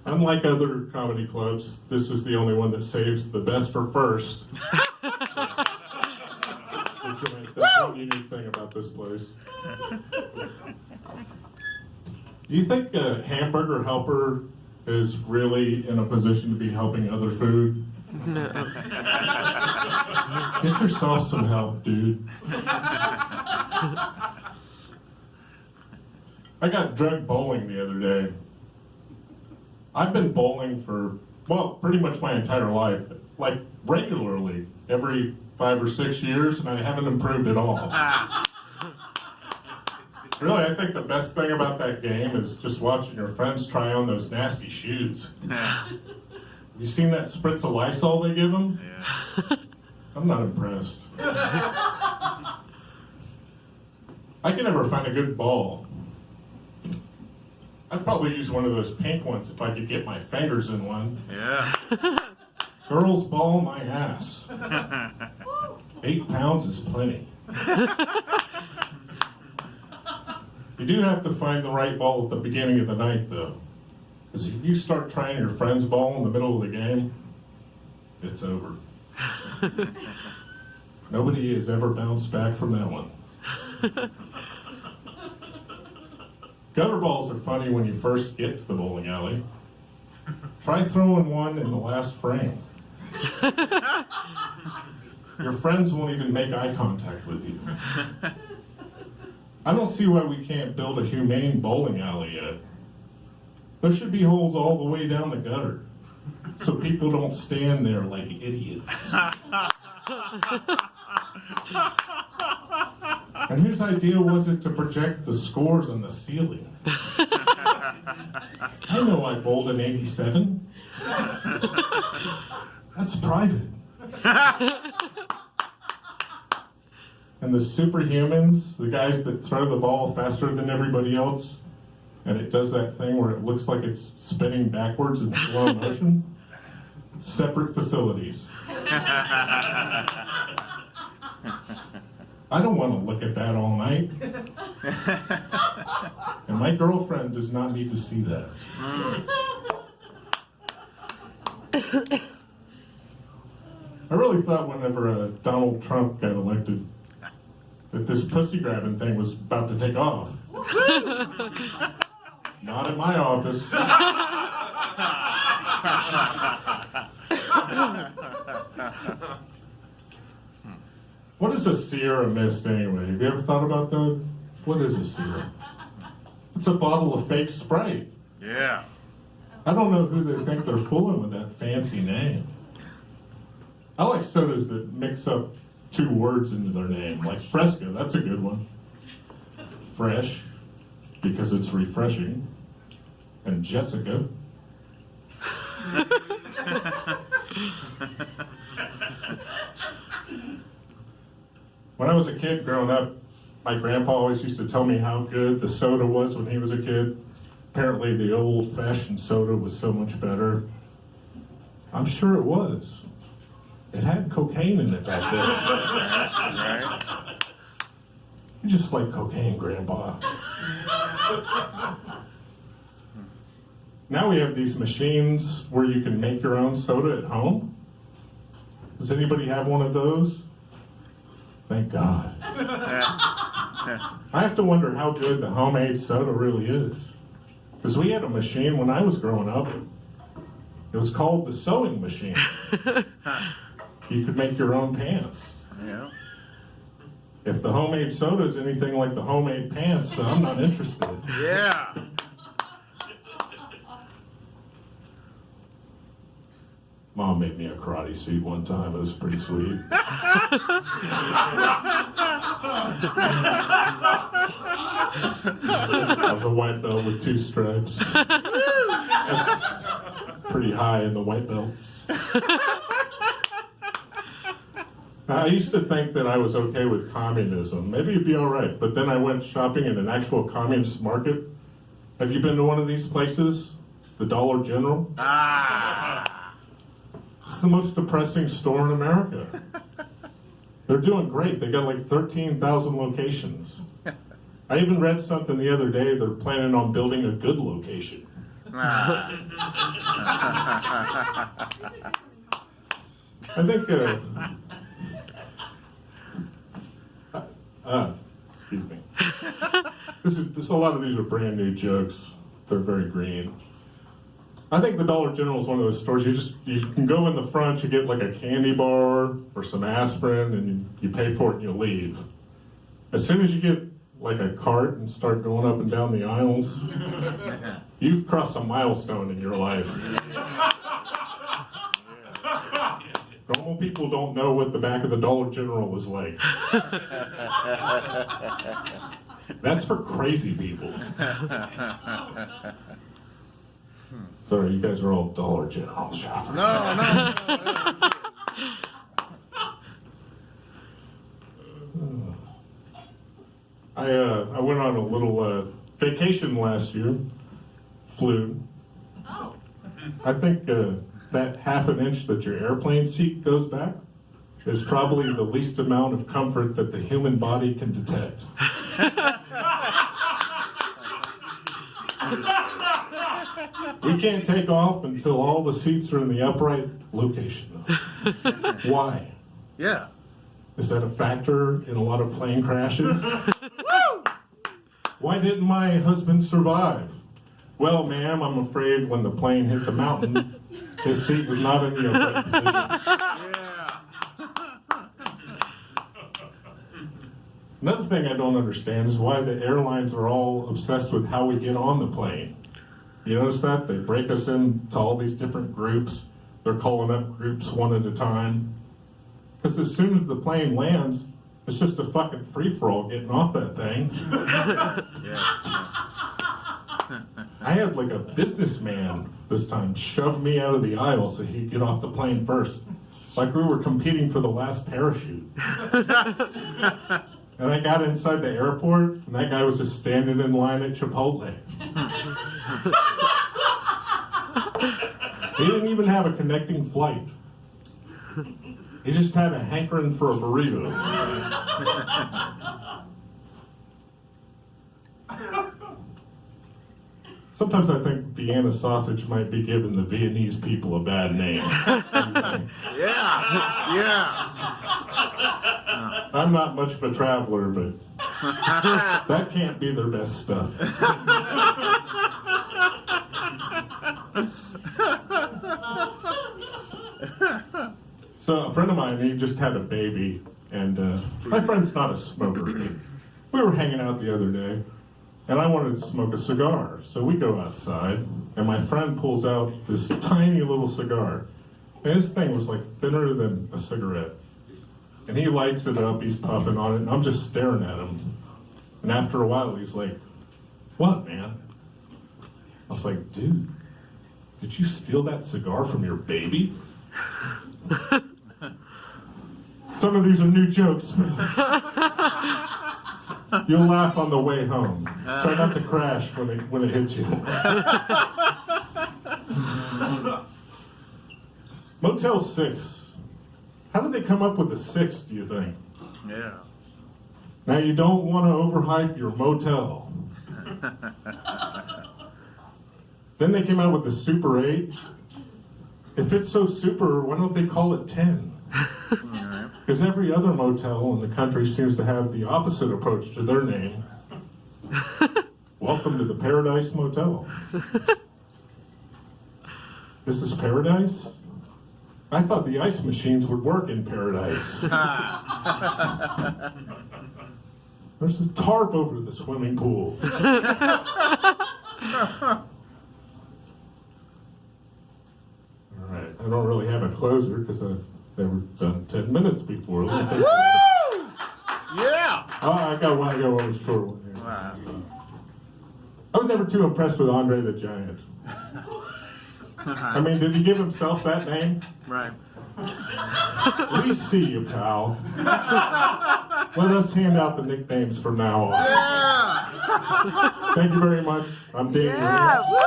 Unlike other comedy clubs, this is the only one that saves the best for first. That's one unique thing about this place. Do you think a hamburger helper is really in a position to be helping other food? No. Get yourself some help, dude. I got drug bowling the other day. I've been bowling for, well, pretty much my entire life, like regularly, every 5 or 6 years, and I haven't improved at all. Really, I think the best thing about that game is just watching your friends try on those nasty shoes. Have you seen that spritz of Lysol they give them? Yeah. I'm not impressed. I can never find a good ball. I'd probably use one of those pink ones if I could get my fingers in one. Yeah. Girls ball my ass. 8 pounds is plenty. You do have to find the right ball at the beginning of the night, though. Because if you start trying your friend's ball in the middle of the game, it's over. Nobody has ever bounced back from that one. Gutter balls are funny when you first get to the bowling alley. Try throwing one in the last frame. Your friends won't even make eye contact with you. I don't see why we can't build a humane bowling alley yet. There should be holes all the way down the gutter, so people don't stand there like idiots. And whose idea was it to project the scores on the ceiling? I know I bowled an 87. That's private. And the superhumans, the guys that throw the ball faster than everybody else, and it does that thing where it looks like it's spinning backwards in slow motion, separate facilities. I don't want to look at that all night. And my girlfriend does not need to see that. I really thought whenever Donald Trump got elected that this pussy grabbing thing was about to take off. Not in my office. What is a Sierra Mist anyway? Have you ever thought about that? What is a Sierra? It's a bottle of fake Sprite. Yeah. I don't know who they think they're fooling with that fancy name. I like sodas that mix up 2 words into their name, like Fresca, that's a good one. Fresh, because it's refreshing. And Jessica. When I was a kid growing up, my grandpa always used to tell me how good the soda was when he was a kid. Apparently the old-fashioned soda was so much better. I'm sure it was. It had cocaine in it back then. Right. You just like cocaine, Grandpa. Now we have these machines where you can make your own soda at home. Does anybody have one of those? Thank God. I have to wonder how good the homemade soda really is. Because we had a machine when I was growing up. It was called the sewing machine. You could make your own pants. Yeah. If the homemade soda is anything like the homemade pants, I'm not interested. Yeah. Mom made me a karate suit one time. It was pretty sweet. I was a white belt with 2 stripes. That's pretty high in the white belts. I used to think that I was okay with communism. Maybe it'd be all right. But then I went shopping in an actual communist market. Have you been to one of these places? The Dollar General? It's the most depressing store in America. They're doing great. They got like 13,000 locations. I even read something the other day. They're planning on building a good location. I think, excuse me. A lot of these are brand new jokes. They're very green. I think the Dollar General is one of those stores you can go in the front, you get like a candy bar or some aspirin, and you pay for it and you leave. As soon as you get like a cart and start going up and down the aisles, you've crossed a milestone in your life. Normal people don't know what the back of the Dollar General is like. That's for crazy people. Sorry, you guys are all Dollar General shoppers. No. I went on a little vacation last year. Flew. Oh. I think that half an inch that your airplane seat goes back is probably the least amount of comfort that the human body can detect. We can't take off until all the seats are in the upright location. Why? Yeah. Is that a factor in a lot of plane crashes? Why didn't my husband survive? Well, ma'am, I'm afraid when the plane hit the mountain, his seat was not in the upright position. Yeah. Another thing I don't understand is why the airlines are all obsessed with how we get on the plane. You notice that? They break us into all these different groups. They're calling up groups one at a time. Because as soon as the plane lands, it's just a fucking free-for-all getting off that thing. I had like a businessman this time shove me out of the aisle so he'd get off the plane first. Like we were competing for the last parachute. And I got inside the airport, and that guy was just standing in line at Chipotle. He didn't even have a connecting flight. He just had a hankering for a burrito. Sometimes I think Vienna sausage might be giving the Viennese people a bad name. Yeah. I'm not much of a traveler, but that can't be their best stuff. So a friend of mine, he just had a baby, and my friend's not a smoker. We were hanging out the other day, and I wanted to smoke a cigar. So we go outside, and my friend pulls out this tiny little cigar. And this thing was like thinner than a cigarette. And he lights it up, he's puffing on it, and I'm just staring at him. And after a while, he's like, "What, man?" I was like, "Dude, did you steal that cigar from your baby?" Some of these are new jokes. You'll laugh on the way home. Try not to crash when it hits you. Motel 6. How did they come up with the 6, do you think? Yeah. Now, you don't want to overhype your motel. Then they came out with the Super 8. If it's so super, why don't they call it 10? Because every other motel in the country seems to have the opposite approach to their name. Welcome to the Paradise Motel. This is paradise? I thought the ice machines would work in paradise. There's a tarp over the swimming pool. All right, I don't really have a closer because I've never done 10 minutes before. Yeah. Oh, I got one short one here. Wow. I was never too impressed with Andre the Giant. I mean, did he give himself that name? Right. We see you, pal. Let us hand out the nicknames from now on. Yeah. Thank you very much. I'm Daniel. Yeah. Woo!